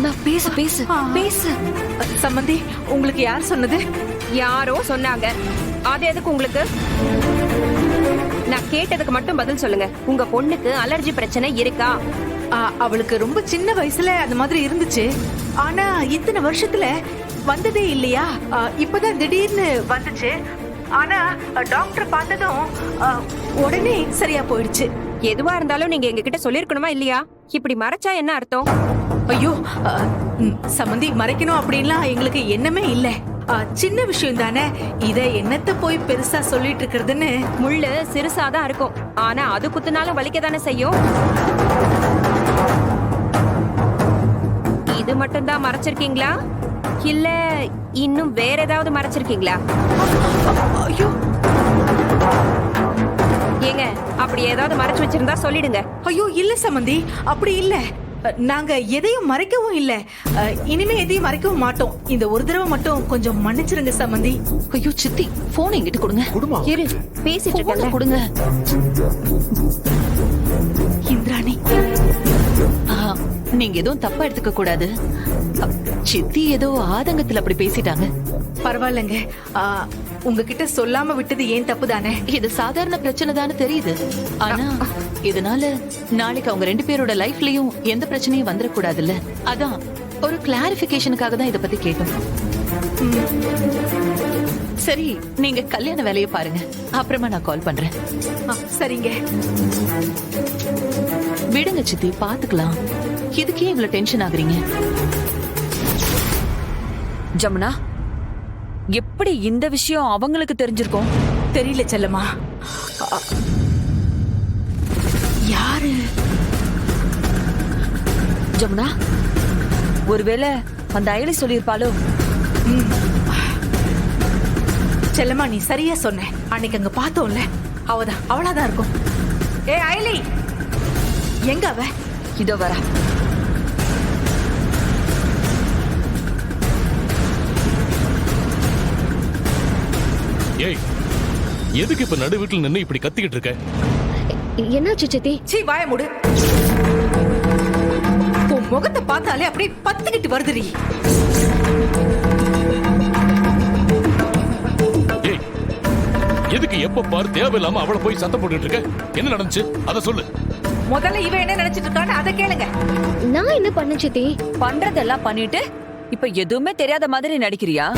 ஜமுனா பேசு பேசு பேசு. சம்பந்தி, உங்களுக்கு யார் சொன்னது? யாரோ சொன்னாங்க. அது எதுக்கு உங்களுக்கு? நான் கேட்டதுக்கு மட்டும் பதில் சொல்லுங்க. உங்க பொண்ணுக்கு அலர்ஜி பிரச்சனை இருக்கா? அவளுக்கு ரொம்ப சின்ன வயசுல அந்த மாதிரி இருந்துச்சு. ஆனா இத்தனை வருஷத்துல வந்ததே இல்லையா? இப்பதான் திடீர்னு வந்துச்சு. ஆனா டாக்டர் பார்த்ததும் உடனே சரியா போயிடுச்சு. எதுவா இருந்தாலும் நீங்க எங்க கிட்ட சொல்லிருக்கணுமா இல்லையா? இப்படி மறைச்சா என்ன அர்த்தம்? ஐயோ சம்பந்தி, மறைக்கணும் அப்படின்லாம் எங்களுக்கு எண்ணமே இல்ல. சின்ன விஷயம் தானே, இத என்னத்த போய் பெருசா சொல்லிட்டு இருக்கிறதுன்னு. முள்ளு சிறுசாதான் இருக்கும், ஆனா அது குத்துனாலும் வலிக்க தானே செய்யும். இது மட்டும் தான் மறைச்சிருக்கீங்களா இல்ல இன்னும் வேற ஏதாவது மறைச்சிருக்கீங்களா? ஐயோ, ஏங்க அப்படி ஏதாவது மறைச்சு வச்சிருந்தா சொல்லிடுங்க. ஐயோ இல்ல சம்பந்தி, அப்படி இல்ல. நாங்க எதையும் மறைக்கவும் இல்ல, இனிமே எதையும் மறைக்கவும் மாட்டோம். இந்த ஒரு தடவை மட்டும் கொஞ்சம் மன்னிச்சிருங்க சம்பந்தி. ஐயோ சித்தி, போன் எங்கிட்ட கொடுங்க. இரு, பேசிட்டு இருக்கேன்ல. கொடுங்க. இந்திராணி, நீங்க எதுவும் தப்பா எடுத்துக்க கூடாது. சித்தி ஏதோ ஆதங்கத்துல அப்படி பேசிட்டாங்க. பரவாயில்லங்க. உங்ககிட்ட சொல்லாம விட்டது ஏன் தப்பு தானே? இது சாதாரண பிரச்சனை தானே தெரியுது. ஆனா இதனால நாளைக்கு அவங்க 2 பேரோட லைஃப்லயும் எந்த பிரச்சனையும் வந்துடக்கூடாதுல்ல. அதான் ஒரு கிளாரிபிகேஷனுக்காக தான் இத பத்தி கேட்டோம். சரி, நீங்க கல்யாண வேலையை பாருங்க, அப்புறமா நான் கால் பண்றேன். சரிங்க. விடுங்க சித்தி, பாத்துக்கலாம். இதுக்கே இவ்வளவு டென்ஷன் ஆகுறீங்க? ஜமுனா, எப்படி இந்த விஷயம் அவங்களுக்கு தெரிஞ்சிருக்கும்? தெரியல செல்லம்மா. யாரு? ஜமுனா, ஒருவேளை அந்த அயலி சொல்லியிருப்பாளோ? செல்லம்மா, நீ சரியா சொன்ன. அன்னைக்கு அங்க பார்த்தோம்ல, அவளாதான் இருக்கும். ஏ அயலி, எங்க அவ? இதோ வர. ஏய், எதுக்கு இப்ப நடு வீட்டுல நின்னு இப்படி கத்திக்கிட்டு இருக்க? என்னாச்சு சித்தி? சீ, வாய மூடு. உன் முகத்தை பார்த்தாலே அப்படியே பத்துக்கிட்டு வருதுடி. ஏய், எதுக்கு எப்ப பாரு தேவையில்லாம அவளை போய் சத்தம் போட்டுட்டு இருக்க? என்ன நடந்துச்சு அத சொல்லு. முதல்ல இவ என்ன நினைச்சிட்டு இருக்கான்னு அதை கேளுங்க. நான் என்ன பண்ண சித்தி? பண்றதெல்லாம் பண்ணிட்டு இப்ப எதுவுமே தெரியாத மாதிரி நடிக்கிறியா?